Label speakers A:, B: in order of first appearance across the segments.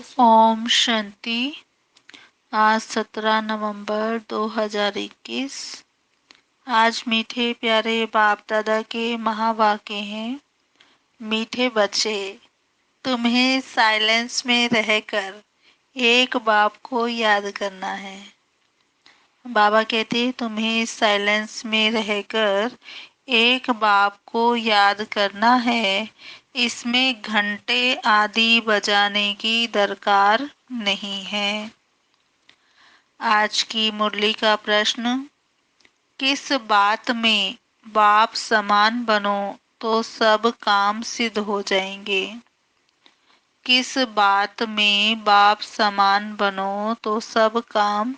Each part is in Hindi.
A: ओम शांति। आज 17 नवंबर 2021। आज मीठे प्यारे बाप दादा के महावाक्य हैं। मीठे बच्चे, तुम्हें साइलेंस में रहकर एक बाप को याद करना है। बाबा कहते तुम्हें साइलेंस में रहकर एक बाप को याद करना है। इसमें घंटे आदि बजाने की दरकार नहीं है। आज की मुरली का प्रश्न, किस बात में बाप समान बनो तो सब काम सिद्ध हो जाएंगे। किस बात में बाप समान बनो तो सब काम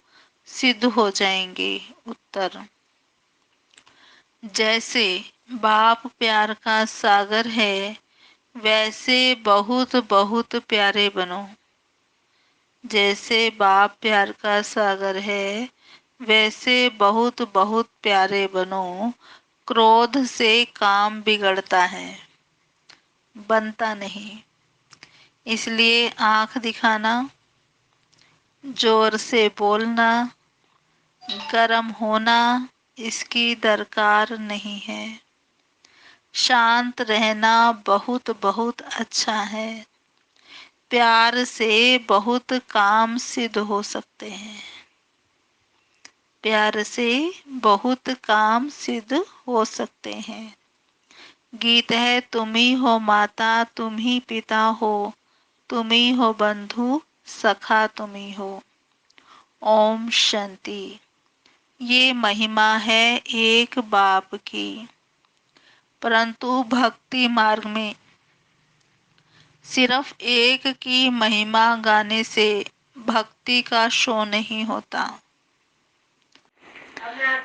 A: सिद्ध हो जाएंगे। उत्तर, जैसे बाप प्यार का सागर है वैसे बहुत बहुत प्यारे बनो। जैसे बाप प्यार का सागर है वैसे बहुत बहुत प्यारे बनो। क्रोध से काम बिगड़ता है, बनता नहीं। इसलिए आंख दिखाना, जोर से बोलना, गरम होना इसकी दरकार नहीं है। शांत रहना बहुत बहुत अच्छा है। प्यार से बहुत काम सिद्ध हो सकते हैं। प्यार से बहुत काम सिद्ध हो सकते हैं। गीत है, तुम ही हो माता तुम ही पिता हो, तुम ही हो बंधु सखा तुम ही हो। ओम शांति। ये महिमा है एक बाप की, परंतु भक्ति मार्ग में सिर्फ एक की महिमा गाने से भक्ति का शो नहीं होता।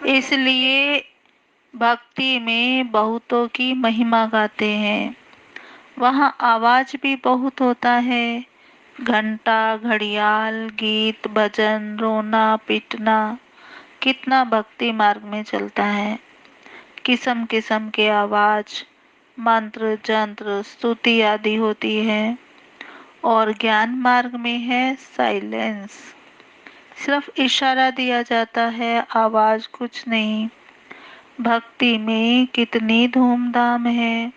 A: इसलिए भक्ति में बहुतों की महिमा गाते हैं। वहाँ आवाज भी बहुत होता है। घंटा, घड़ियाल, गीत, भजन, रोना पीटना कितना भक्ति मार्ग में चलता है। किस्म किस्म के आवाज, मंत्र, जंत्र, स्तुति आदि होती है। और ज्ञान मार्ग में है साइलेंस। सिर्फ इशारा दिया जाता है, आवाज कुछ नहीं। भक्ति में कितनी धूमधाम है।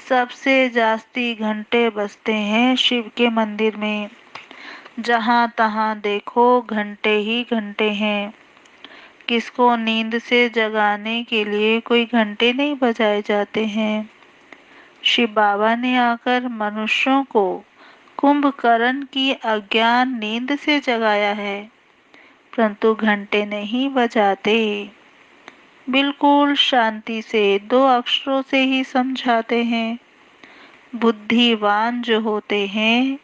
A: सबसे जास्ती घंटे बजते हैं शिव के मंदिर में। जहाँ तहाँ देखो घंटे ही घंटे हैं। किसको नींद से जगाने के लिए कोई घंटे नहीं बजाए जाते हैं। शिव बाबा ने आकर मनुष्यों को कुंभकर्ण की अज्ञान नींद से जगाया है, परंतु घंटे नहीं बजाते। बिल्कुल शांति से दो अक्षरों से ही समझाते हैं। बुद्धिवान जो होते हैं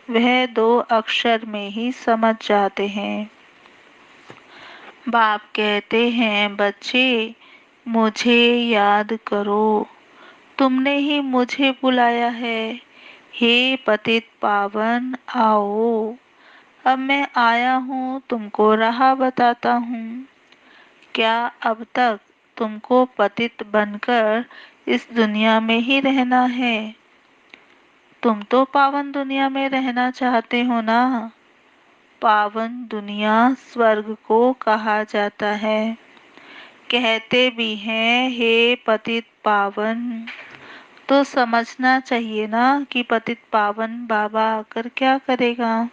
A: वह दो अक्षर में ही समझ जाते हैं। बाप कहते हैं, बच्चे मुझे याद करो, तुमने ही मुझे बुलाया है। हे पतित पावन आओ, अब मैं आया हूँ तुमको राह बताता हूँ। क्या अब तक तुमको पतित बनकर इस दुनिया में ही रहना है? तुम तो पावन दुनिया में रहना चाहते हो ना। पावन दुनिया स्वर्ग को कहा जाता है। कहते भी हैं हे पतित पावन, तो समझना चाहिए ना कि पतित पावन बाबा आकर क्या करेगा।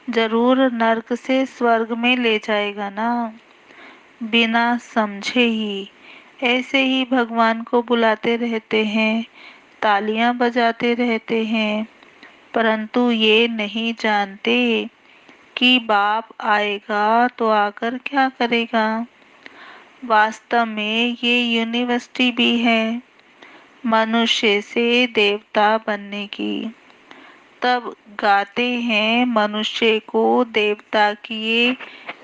A: जरूर नरक से स्वर्ग में ले जाएगा ना। बिना समझे ही ऐसे ही भगवान को बुलाते रहते हैं, तालियां बजाते रहते हैं, परंतु ये नहीं जानते कि बाप आएगा तो आकर क्या करेगा। वास्तव में ये यूनिवर्सिटी भी है मनुष्य से देवता बनने की। तब गाते हैं, मनुष्य को देवता किए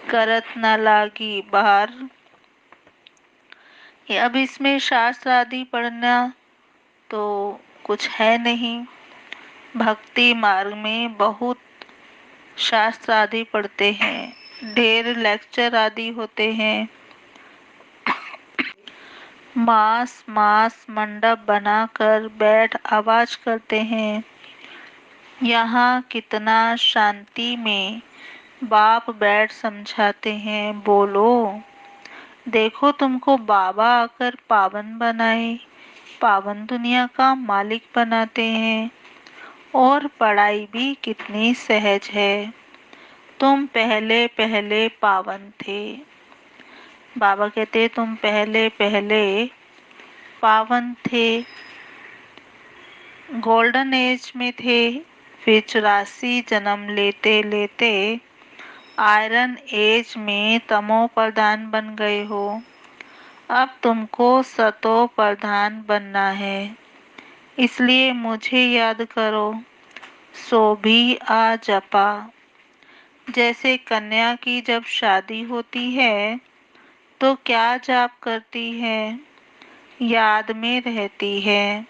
A: करत न लागी बाहर। अब इसमें शास्त्र आदि पढ़ना तो कुछ है नहीं। भक्ति मार्ग में बहुत शास्त्र आदि पढ़ते हैं, ढेर लेक्चर आदि होते हैं। मास मंडप बनाकर बैठ आवाज करते हैं। यहाँ कितना शांति में बाप बैठ समझाते हैं। बोलो, देखो तुमको बाबा आकर पावन बनाए, पावन दुनिया का मालिक बनाते हैं। और पढ़ाई भी कितनी सहज है। तुम पहले पहले पावन थे। बाबा कहते तुम पहले पहले पावन थे, गोल्डन एज में थे। फिर 84 जन्म लेते लेते आयरन एज में तमो प्रधान बन गए हो। अब तुमको सतो प्रधान बनना है। इसलिए मुझे याद करो, सो भी आ जपा। जैसे कन्या की जब शादी होती है तो क्या जाप करती है, याद में रहती है।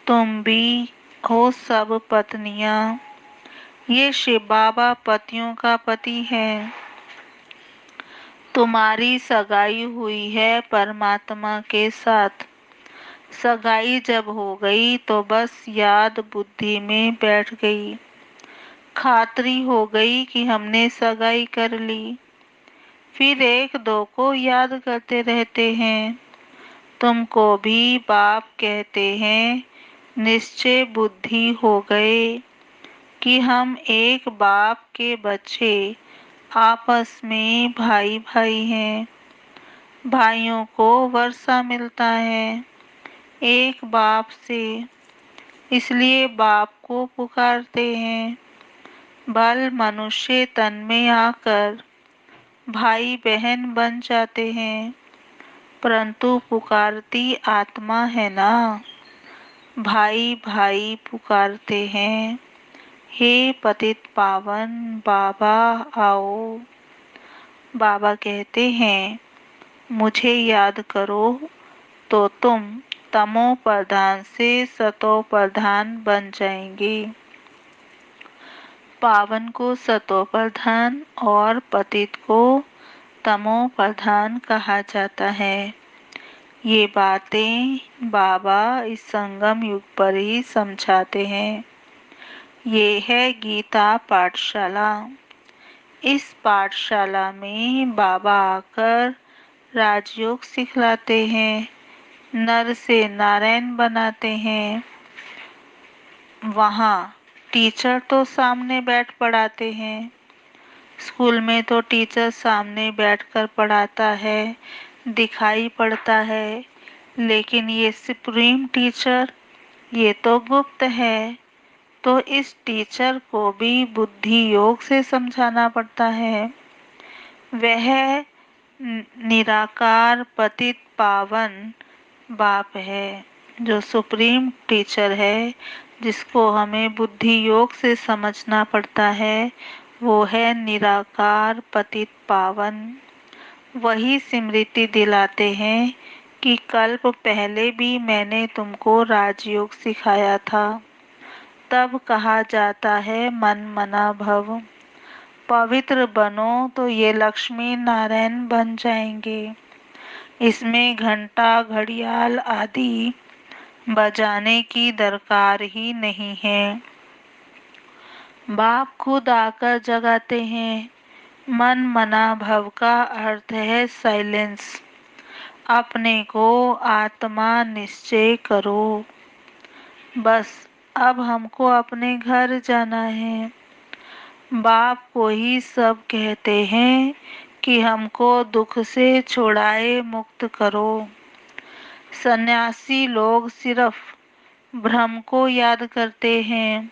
A: तुम भी हो सब पत्नियां। ये शिव बाबा पतियों का पति है। तुम्हारी सगाई हुई है परमात्मा के साथ। सगाई जब हो गई तो बस याद बुद्धि में बैठ गई। खातरी हो गई कि हमने सगाई कर ली। फिर एक दो को याद करते रहते हैं। तुमको भी बाप कहते हैं। निश्चय बुद्धि हो गए कि हम एक बाप के बच्चे, आपस में भाई भाई हैं। भाइयों को वर्षा मिलता है एक बाप से, इसलिए बाप को पुकारते हैं। बल मनुष्य तन में आकर भाई बहन बन जाते हैं, परंतु पुकारती आत्मा है ना। भाई भाई पुकारते हैं, हे पतित पावन बाबा आओ। बाबा कहते हैं मुझे याद करो तो तुम तमो प्रधान से सतो प्रधान बन जाएंगे। पावन को सतो प्रधान और पतित को तमो प्रधान कहा जाता है। ये बातें बाबा इस संगम युग पर ही समझाते हैं। ये है गीता पाठशाला। इस पाठशाला में बाबा आकर राजयोग सिखलाते हैं, नर से नारायण बनाते हैं। वहाँ टीचर तो सामने बैठ पढ़ाते हैं। स्कूल में तो टीचर सामने बैठकर पढ़ाता है, दिखाई पड़ता है। लेकिन ये सुप्रीम टीचर, ये तो गुप्त है। तो इस टीचर को भी बुद्धि योग से समझाना पड़ता है। वह निराकार पतित पावन बाप है, जो सुप्रीम टीचर है, जिसको हमें बुद्धि योग से समझना पड़ता है। वो है निराकार पतित पावन। वही स्मृति दिलाते हैं कि कल्प पहले भी मैंने तुमको राजयोग सिखाया था। तब कहा जाता है मन मना भव। पवित्र बनो तो ये लक्ष्मी नारायण बन जाएंगे। इसमें घंटा घड़ियाल आदि बजाने की दरकार ही नहीं है। बाप खुद आकर जगाते हैं। मन मना भव का अर्थ है साइलेंस। अपने को आत्मा निश्चय करो। बस अब हमको अपने घर जाना है। बाप को ही सब कहते हैं कि हमको दुख से छुड़ाए मुक्त करो। सन्यासी लोग सिर्फ ब्रह्म को याद करते हैं।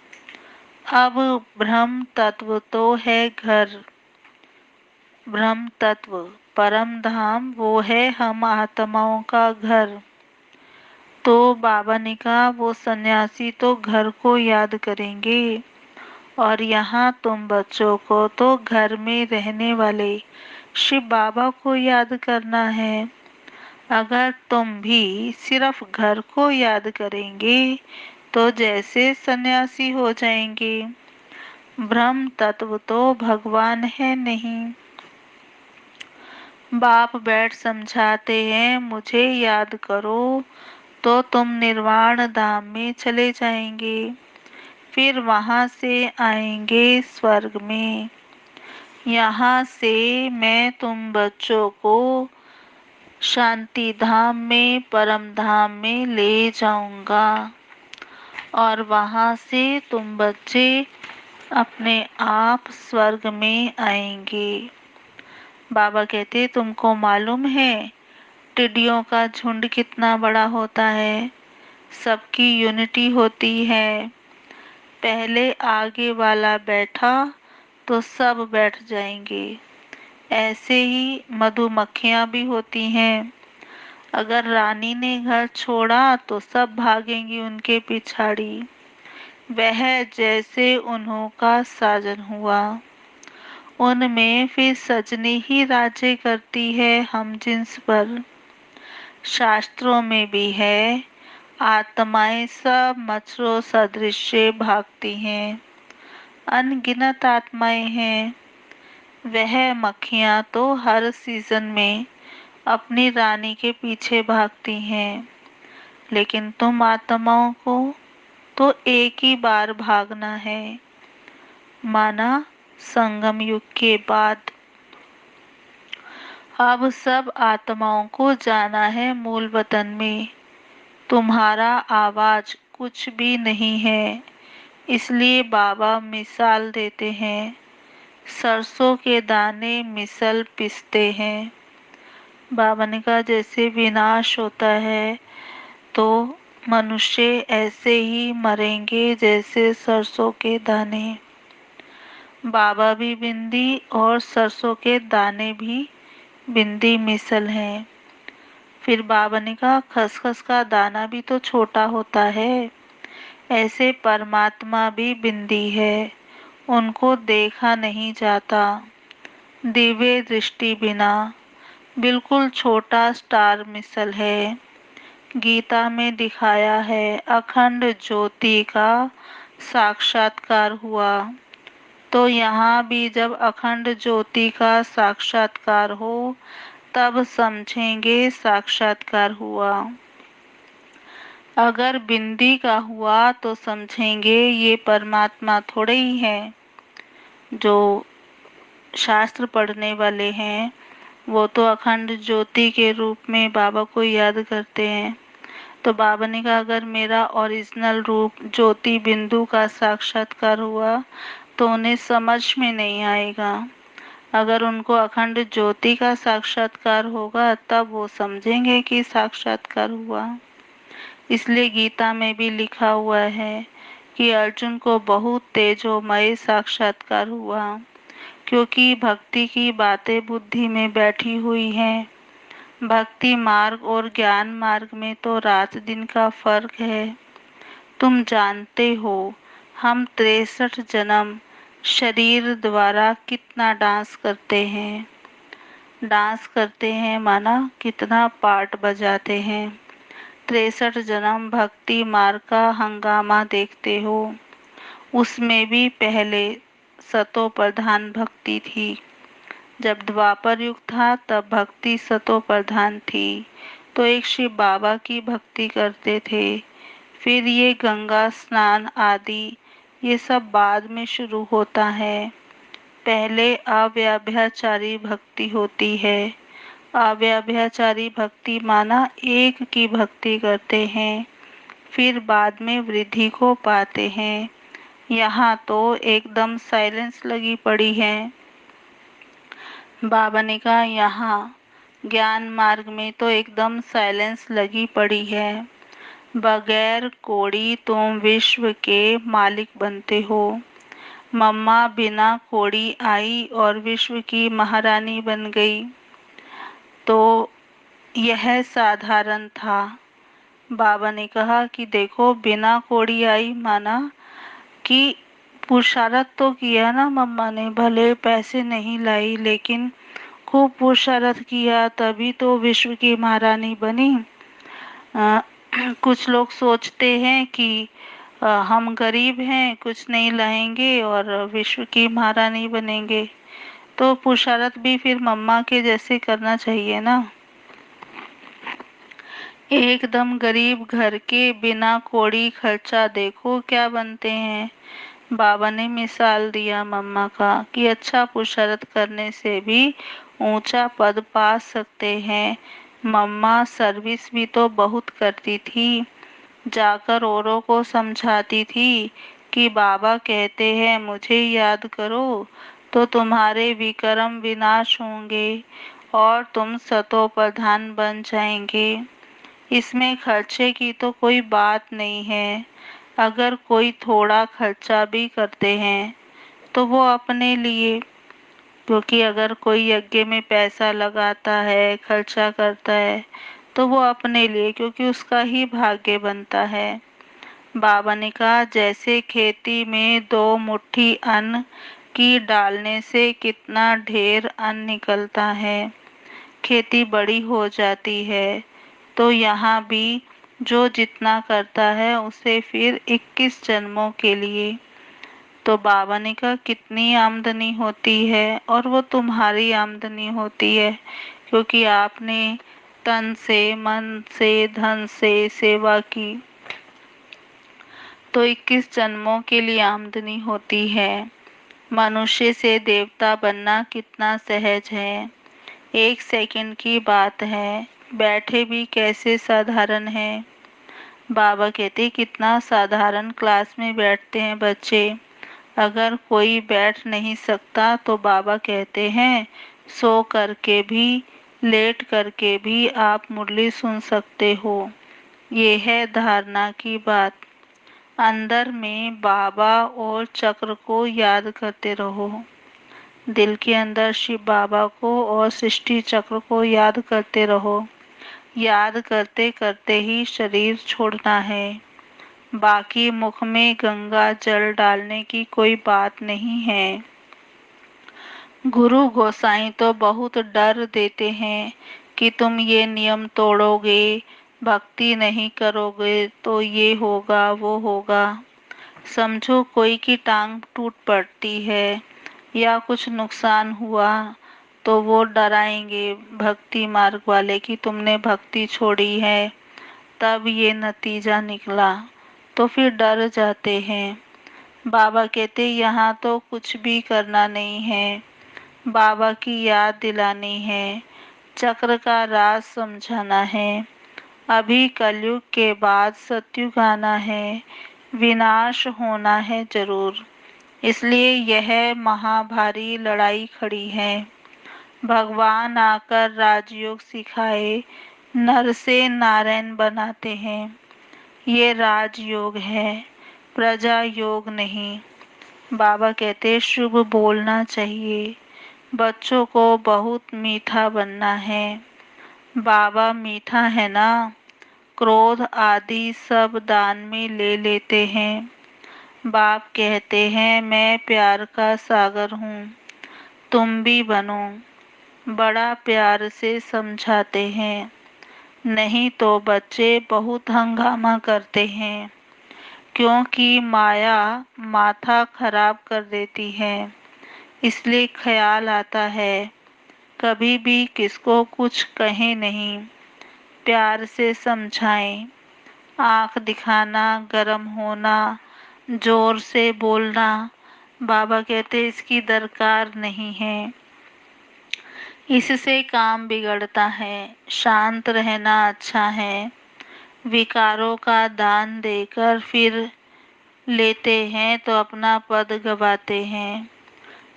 A: अब ब्रह्म तत्व तो है घर। ब्रह्म तत्व परम धाम, वो है हम आत्माओं का घर। तो बाबा ने कहा वो सन्यासी तो घर को याद करेंगे, और यहाँ तुम बच्चों को तो घर में रहने वाले शिव बाबा को याद करना है। अगर तुम भी सिर्फ घर को याद करेंगे तो जैसे सन्यासी हो जाएंगे। ब्रह्म तत्व तो भगवान है नहीं। बाप बैठ समझाते हैं मुझे याद करो तो तुम निर्वाण धाम में चले जाएंगे। फिर वहाँ से आएंगे स्वर्ग में। यहाँ से मैं तुम बच्चों को शांति धाम में, परम धाम में ले जाऊंगा और वहाँ से तुम बच्चे अपने आप स्वर्ग में आएंगे। बाबा कहते तुमको मालूम है टिड्डियों का झुंड कितना बड़ा होता है, सबकी यूनिटी होती है। पहले आगे वाला बैठा तो सब बैठ जाएंगे। ऐसे ही मधुमक्खियां भी होती हैं, अगर रानी ने घर छोड़ा तो सब भागेंगी उनके पिछाड़ी। वह जैसे उन्हों का साजन हुआ, उनमें फिर सजनी ही राज्य करती है हम जिन्स पर। शास्त्रों में भी है, आत्माएं सब मच्छरों सदृश भागती हैं। अनगिनत आत्माएं हैं। वह मक्खियां तो हर सीजन में अपनी रानी के पीछे भागती हैं, लेकिन तुम आत्माओं को तो एक ही बार भागना है, माना संगम युग के बाद। अब सब आत्माओं को जाना है मूल वतन में। तुम्हारा आवाज कुछ भी नहीं है, इसलिए बाबा मिसाल देते हैं। सरसों के दाने मिसल पिसते हैं। बाबा ने कहा जैसे विनाश होता है तो मनुष्य ऐसे ही मरेंगे जैसे सरसों के दाने। बाबा भी बिंदी और सरसों के दाने भी बिंदी मिसल हैं। फिर बाबा ने कहा खसखस का दाना भी तो छोटा होता है, ऐसे परमात्मा भी बिंदी है, उनको देखा नहीं जाता। दिव्य दृष्टि बिना बिल्कुल छोटा स्टार मिसल है। गीता में दिखाया है अखंड ज्योति का साक्षात्कार हुआ, तो यहाँ भी जब अखंड ज्योति का साक्षात्कार हो तब समझेंगे साक्षात्कार हुआ। अगर बिंदी का हुआ तो समझेंगे ये परमात्मा थोड़े ही है। जो शास्त्र पढ़ने वाले हैं वो तो अखंड ज्योति के रूप में बाबा को याद करते हैं। तो बाबा ने कहा अगर मेरा ओरिजिनल रूप ज्योति बिंदु का साक्षात्कार हुआ तो उन्हें समझ में नहीं आएगा। अगर उनको अखंड ज्योति का साक्षात्कार होगा तब वो समझेंगे कि साक्षात्कार हुआ। इसलिए गीता में भी लिखा हुआ है कि अर्जुन को बहुत तेजोमय साक्षात्कार हुआ, क्योंकि भक्ति की बातें बुद्धि में बैठी हुई हैं। भक्ति मार्ग और ज्ञान मार्ग में तो रात दिन का फर्क है। तुम जानते हो हम 63 जन्म शरीर द्वारा कितना डांस करते हैं। डांस करते हैं माना कितना पार्ट बजाते हैं। 63 जन्म भक्ति मार्ग का हंगामा देखते हो। उसमें भी पहले सतो प्रधान भक्ति थी। जब द्वापर युग था तब भक्ति सतो प्रधान थी, तो एक शिव बाबा की भक्ति करते थे। फिर ये गंगा स्नान आदि ये सब बाद में शुरू होता है। पहले अव्यभिचारी भक्ति होती है। अव्यभिचारी भक्ति माना एक की भक्ति करते हैं, फिर बाद में वृद्धि को पाते हैं। यहाँ तो एकदम साइलेंस लगी पड़ी है। बाबा ने कहा यहाँ ज्ञान मार्ग में तो एकदम साइलेंस लगी पड़ी है। बगैर कोड़ी तुम विश्व के मालिक बनते हो। मम्मा बिना कोड़ी आई और विश्व की महारानी बन गई, तो यह साधारण था। बाबा ने कहा कि देखो बिना कोड़ी आई माना कि पुरुषार्थ तो किया ना मम्मा ने, भले पैसे नहीं लाई लेकिन खूब पुरुषार्थ किया तभी तो विश्व की महारानी बनी। अ, कुछ लोग सोचते हैं कि हम गरीब हैं कुछ नहीं लाएंगे और विश्व की महारानी बनेंगे, तो पुरुषार्थ भी फिर मम्मा के जैसे करना चाहिए ना। एकदम गरीब घर के बिना कौड़ी खर्चा देखो क्या बनते हैं। बाबा ने मिसाल दिया मम्मा का कि अच्छा पुरुषार्थ करने से भी ऊंचा पद पा सकते हैं। मम्मा सर्विस भी तो बहुत करती थी, जाकर औरों को समझाती थी कि बाबा कहते हैं मुझे याद करो तो तुम्हारे विक्रम विनाश होंगे और तुम सतो प्रधान बन जाएंगे। इसमें खर्चे की तो कोई बात नहीं है। अगर कोई थोड़ा खर्चा भी करते हैं तो वो अपने लिए, क्योंकि अगर कोई यज्ञ में पैसा लगाता है खर्चा करता है तो वो अपने लिए, क्योंकि उसका ही भाग्य बनता है। बाबा ने कहा जैसे खेती में दो मुट्ठी अन्न की डालने से कितना ढेर अन्न निकलता है, खेती बड़ी हो जाती है, तो यहाँ भी जो जितना करता है उसे फिर 21 जन्मों के लिए। तो बाबा ने कहा कितनी आमदनी होती है, और वो तुम्हारी आमदनी होती है, क्योंकि आपने तन से मन से धन से सेवा की, तो 21 जन्मों के लिए आमदनी होती है। मनुष्य से देवता बनना कितना सहज है, 1 सेकंड की बात है। बैठे भी कैसे साधारण है। बाबा कहते कितना साधारण क्लास में बैठते हैं बच्चे। अगर कोई बैठ नहीं सकता तो बाबा कहते हैं सो करके भी, लेट करके भी आप मुरली सुन सकते हो। ये है धारणा की बात। अंदर में बाबा और चक्र को याद करते रहो। दिल के अंदर शिव बाबा को और सृष्टि चक्र को याद करते रहो। याद करते करते ही शरीर छोड़ना है। बाकी मुख में गंगा जल डालने की कोई बात नहीं है। गुरु गोसाई तो बहुत डर देते हैं कि तुम ये नियम तोड़ोगे, भक्ति नहीं करोगे तो ये होगा वो होगा। समझो कोई की टांग टूट पड़ती है या कुछ नुकसान हुआ तो वो डराएंगे भक्ति मार्ग वाले कि तुमने भक्ति छोड़ी है, तब ये नतीजा निकला, तो फिर डर जाते हैं। बाबा कहते यहाँ तो कुछ भी करना नहीं है, बाबा की याद दिलानी है, चक्र का राज समझाना है। अभी कलयुग के बाद सतयुग आना है, विनाश होना है जरूर, इसलिए यह महाभारी लड़ाई खड़ी है। भगवान आकर राजयोग सिखाए, नर से नारायण बनाते हैं। ये राजयोग है, प्रजा योग नहीं। बाबा कहते शुभ बोलना चाहिए, बच्चों को बहुत मीठा बनना है। बाबा मीठा है ना, क्रोध आदि सब दान में ले लेते हैं। बाप कहते हैं मैं प्यार का सागर हूँ, तुम भी बनो। बड़ा प्यार से समझाते हैं, नहीं तो बच्चे बहुत हंगामा करते हैं, क्योंकि माया माथा खराब कर देती है। इसलिए ख्याल आता है कभी भी किसको कुछ कहे नहीं, प्यार से समझाएं। आंख दिखाना, गरम होना, जोर से बोलना, बाबा कहते इसकी दरकार नहीं है। इससे काम बिगड़ता है, शांत रहना अच्छा है। विकारों का दान देकर फिर लेते हैं तो अपना पद गवाते हैं।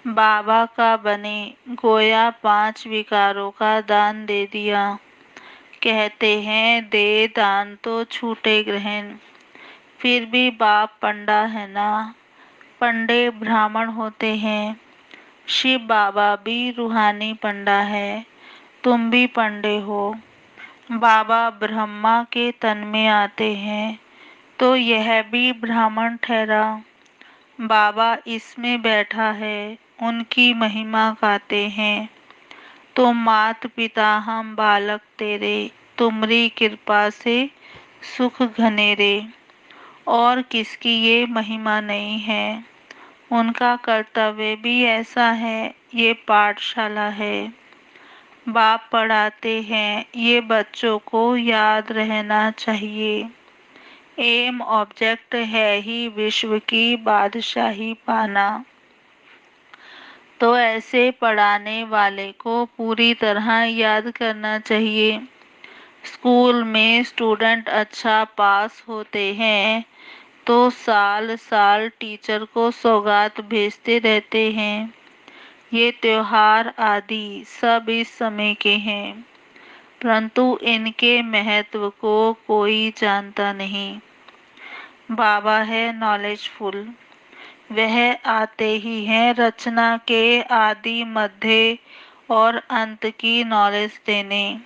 A: बाबा का बने, गोया 5 विकारों का दान दे दिया। कहते हैं दे दान तो छूटे ग्रहण। फिर भी बाप पंडा है ना, पंडे ब्राह्मण होते हैं। शिव बाबा भी रूहानी पंडा है, तुम भी पंडे हो। बाबा ब्रह्मा के तन में आते हैं तो यह भी ब्राह्मण ठहरा। बाबा इसमें बैठा है, उनकी महिमा गाते हैं। तो मात पिता हम बालक तेरे, तुमरी कृपा से सुख घनेरे। और किसकी ये महिमा नहीं है, उनका कर्तव्य भी ऐसा है, ये पाठशाला है। बाप पढ़ाते हैं, ये बच्चों को याद रहना चाहिए। एम ऑब्जेक्ट है ही विश्व की बादशाही पाना। तो ऐसे पढ़ाने वाले को पूरी तरह याद करना चाहिए। स्कूल में स्टूडेंट अच्छा पास होते हैं तो साल साल टीचर को सौगात भेजते रहते हैं। ये त्योहार आदि सब इस समय के हैं, परंतु इनके महत्व को कोई जानता नहीं। बाबा है नॉलेजफुल, वह आते ही हैं रचना के आदि मध्य और अंत की नॉलेज देने।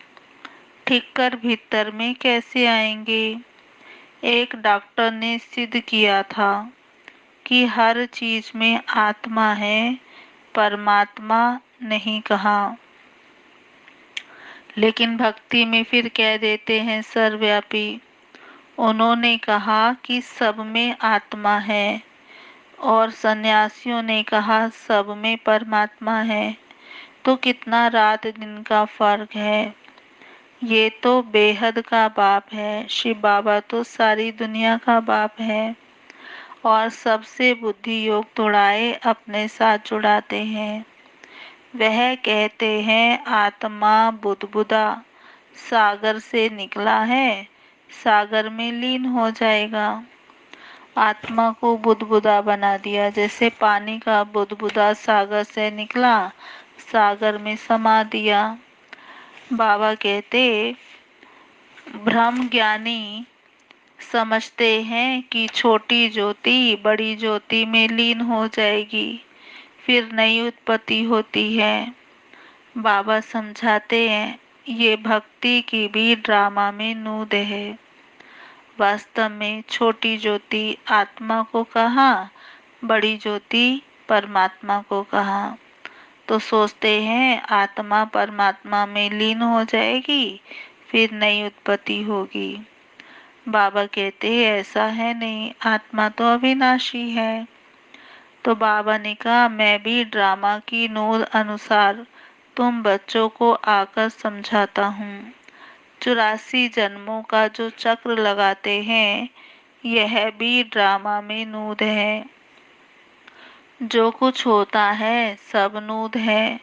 A: ठीक कर भीतर में कैसे आएंगे? एक डॉक्टर ने सिद्ध किया था कि हर चीज में आत्मा है, परमात्मा नहीं कहा। लेकिन भक्ति में फिर कह देते हैं सर्वव्यापी। उन्होंने कहा कि सब में आत्मा है, और सन्यासियों ने कहा सब में परमात्मा है। तो कितना रात दिन का फर्क है। ये तो बेहद का बाप है। शिव बाबा तो सारी दुनिया का बाप है और सबसे बुद्धि योग तोड़ाए अपने साथ जुड़ाते हैं। वह कहते हैं आत्मा बुदबुदा सागर से निकला है, सागर में लीन हो जाएगा। आत्मा को बुदबुदा बना दिया, जैसे पानी का बुदबुदा सागर से निकला, सागर में समा दिया। बाबा कहते ब्रह्म ज्ञानी समझते हैं कि छोटी ज्योति बड़ी ज्योति में लीन हो जाएगी, फिर नई उत्पत्ति होती है। बाबा समझाते हैं ये भक्ति की भी ड्रामा में नूद है। वास्तव में छोटी ज्योति आत्मा को कहा, बड़ी ज्योति परमात्मा को कहा। तो सोचते हैं आत्मा परमात्मा में लीन हो जाएगी, फिर नई उत्पत्ति होगी। बाबा कहते हैं ऐसा है नहीं, आत्मा तो अविनाशी है। तो बाबा ने कहा मैं भी ड्रामा की नूर अनुसार तुम बच्चों को आकर समझाता हूँ। 84 जन्मों का जो चक्र लगाते हैं, यह भी ड्रामा में नूद है। जो कुछ होता है सब नूद है।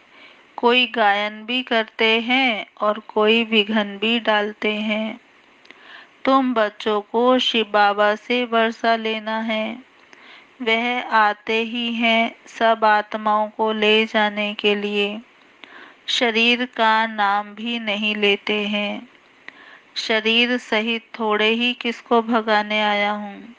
A: कोई गायन भी करते हैं और कोई विघन भी डालते हैं। तुम बच्चों को शिव बाबा से वर्षा लेना है। वह आते ही हैं सब आत्माओं को ले जाने के लिए। शरीर का नाम भी नहीं लेते हैं। शरीर सहित थोड़े ही किसको भगाने आया हूँ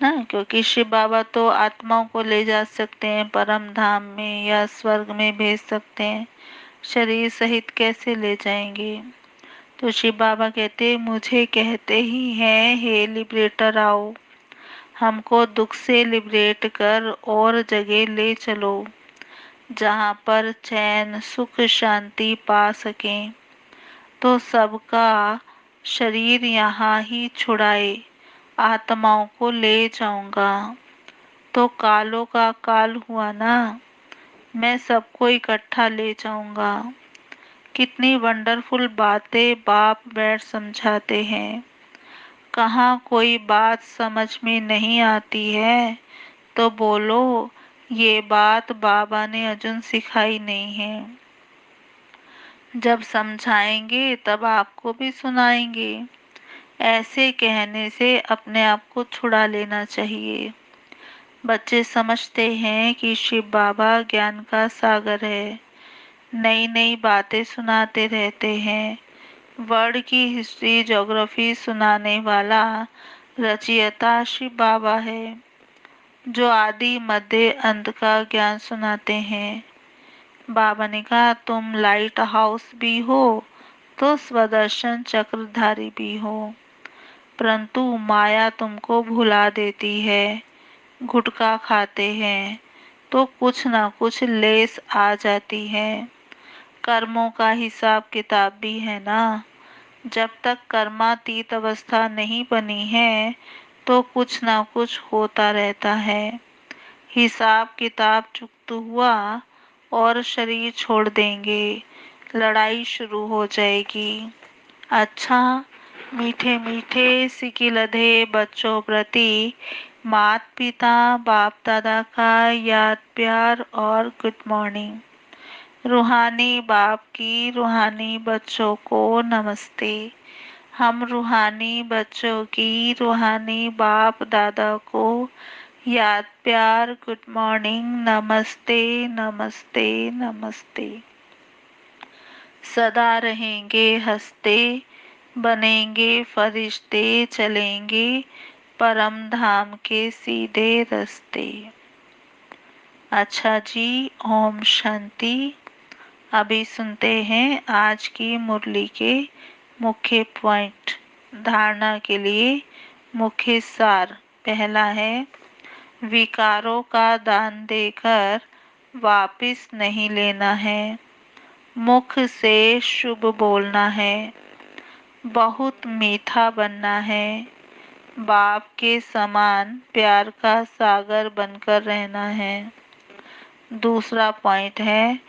A: ना, क्योंकि शिव बाबा तो आत्माओं को ले जा सकते हैं परम धाम में या स्वर्ग में भेज सकते हैं, शरीर सहित कैसे ले जाएंगे। तो शिव बाबा कहते मुझे कहते ही हैं हे लिबरेटर आओ, हमको दुख से लिबरेट कर और जगह ले चलो जहाँ पर चैन सुख शांति पा सकें। तो सबका शरीर यहाँ ही छुड़ाए आत्माओं को ले जाऊंगा। तो कालों का काल हुआ ना, मैं सबको इकट्ठा ले जाऊंगा। कितनी वंडरफुल बातें बाप बैठ समझाते हैं। कहाँ कोई बात समझ में नहीं आती है तो बोलो ये बात बाबा ने अजून सिखाई नहीं है। जब समझाएंगे तब आपको भी सुनाएंगे। ऐसे कहने से अपने आप को छुड़ा लेना चाहिए। बच्चे समझते हैं कि शिव बाबा ज्ञान का सागर है, नई नई बातें सुनाते रहते हैं। वर्ल्ड की हिस्ट्री ज्योग्राफी सुनाने वाला रचयिता शिव बाबा है, जो आदि मध्य अंत का ज्ञान सुनाते हैं। बाबा ने कहा तुम लाइट हाउस भी हो तो स्वदर्शन चक्रधारी भी हो, परंतु माया तुमको भुला देती है। गुटखा खाते हैं तो कुछ ना कुछ लेस आ जाती है। कर्मों का हिसाब किताब भी है ना। जब तक कर्मातीत अवस्था नहीं बनी है तो कुछ ना कुछ होता रहता है। हिसाब किताब चुकता हुआ और शरीर छोड़ देंगे, लड़ाई शुरू हो जाएगी। अच्छा, मीठे मीठे सिकिलधे बच्चों प्रति माता पिता बाप दादा का याद प्यार और गुड मॉर्निंग। रूहानी बाप की रूहानी बच्चों को नमस्ते। हम रूहानी बच्चों की रूहानी बाप दादा को याद प्यार गुड मॉर्निंग नमस्ते नमस्ते नमस्ते। सदा रहेंगे हंसते बनेंगे फरिश्ते चलेंगे परम धाम के सीधे रास्ते। अच्छा जी, ओम शांति। अभी सुनते हैं आज की मुरली के मुख्य पॉइंट। धारणा के लिए मुख्य सार। पहला है, विकारों का दान देकर वापिस नहीं लेना है। मुख से शुभ बोलना है। बहुत मीठा बनना है। बाप के समान प्यार का सागर बनकर रहना है। दूसरा पॉइंट है,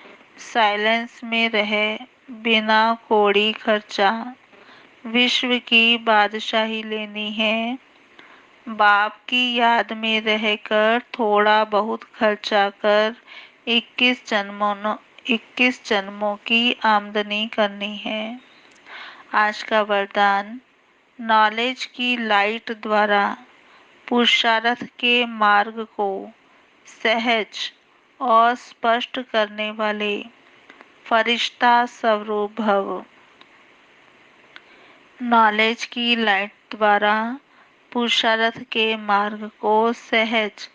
A: साइलेंस में रहे बिना कौड़ी खर्चा। विश्व की बादशाही लेनी है। बाप की याद में रहकर थोड़ा बहुत खर्चा कर 21 जन्मों की आमदनी करनी है। आज का वरदान, नॉलेज की लाइट द्वारा पुरुषार्थ के मार्ग को सहज और स्पष्ट करने वाले फरिश्ता स्वरूप भव। नॉलेज की लाइट द्वारा पुरुषार्थ के मार्ग को सहज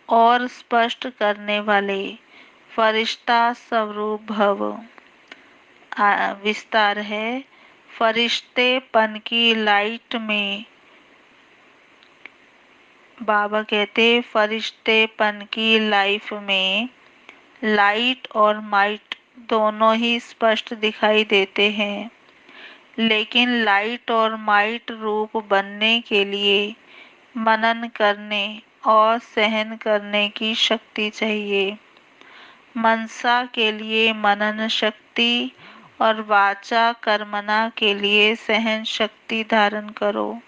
A: और स्पष्ट करने वाले फरिश्ता स्वरूप भव। विस्तार है, फरिश्तेपन की लाइट में बाबा कहते, फरिश्तेपन की लाइफ में लाइट और माइट दोनों ही स्पष्ट दिखाई देते हैं, लेकिन लाइट और माइट रूप बनने के लिए मनन करने और सहन करने की शक्ति चाहिए। मनसा के लिए मनन शक्ति और वाचा कर्मना के लिए सहन शक्ति धारण करो।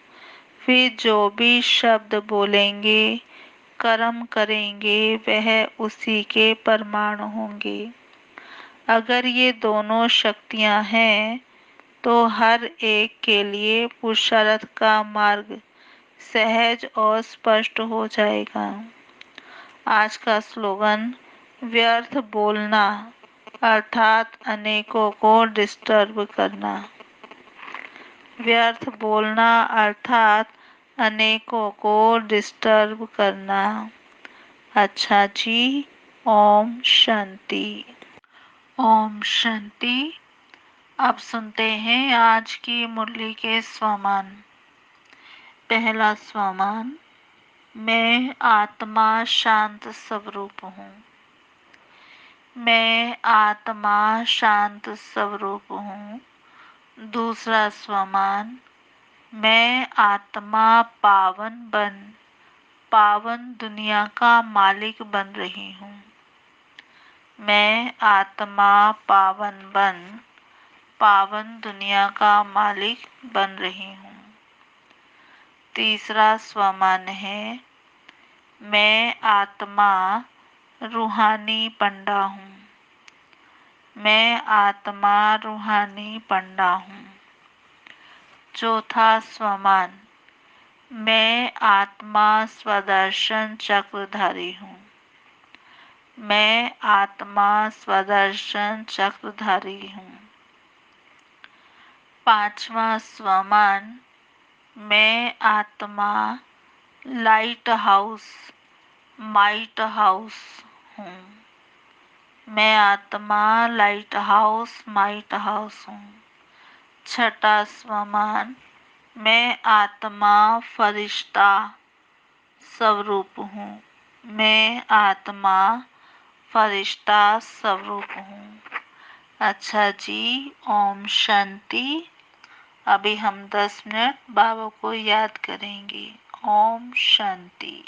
A: फिर जो भी शब्द बोलेंगे कर्म करेंगे वह उसी के प्रमाण होंगे। अगर ये दोनों शक्तियां हैं तो हर एक के लिए पुरुषार्थ का मार्ग सहज और स्पष्ट हो जाएगा। आज का स्लोगन, व्यर्थ बोलना अर्थात अनेकों को डिस्टर्ब करना। व्यर्थ बोलना अर्थात अनेकों को डिस्टर्ब करना। अच्छा जी, ओम शांति। ओम शांति। अब सुनते हैं आज की मुरली के स्वमान। पहला स्वमान, मैं आत्मा शांत स्वरूप हूँ। मैं आत्मा शांत स्वरूप हूँ। दूसरा स्वमान, मैं आत्मा पावन दुनिया का मालिक बन रही हूँ। मैं आत्मा पावन दुनिया का मालिक बन रही हूँ। तीसरा स्वमान है, मैं आत्मा रूहानी पंडा हूँ। मैं आत्मा रूहानी पंडा हूँ। चौथा स्वमान, मैं आत्मा स्वदर्शन चक्रधारी हूँ। मैं आत्मा स्वदर्शन चक्रधारी हूँ। पांचवा स्वमान, मैं आत्मा लाइट हाउस हूँ। मैं आत्मा लाइट हाउस हूँ। छठा स्वमान, मैं आत्मा फरिश्ता स्वरूप हूँ। मैं आत्मा फरिश्ता स्वरूप हूँ। अच्छा जी, ओम शांति। अभी हम 10 मिनट बाबा को याद करेंगे। ओम शांति।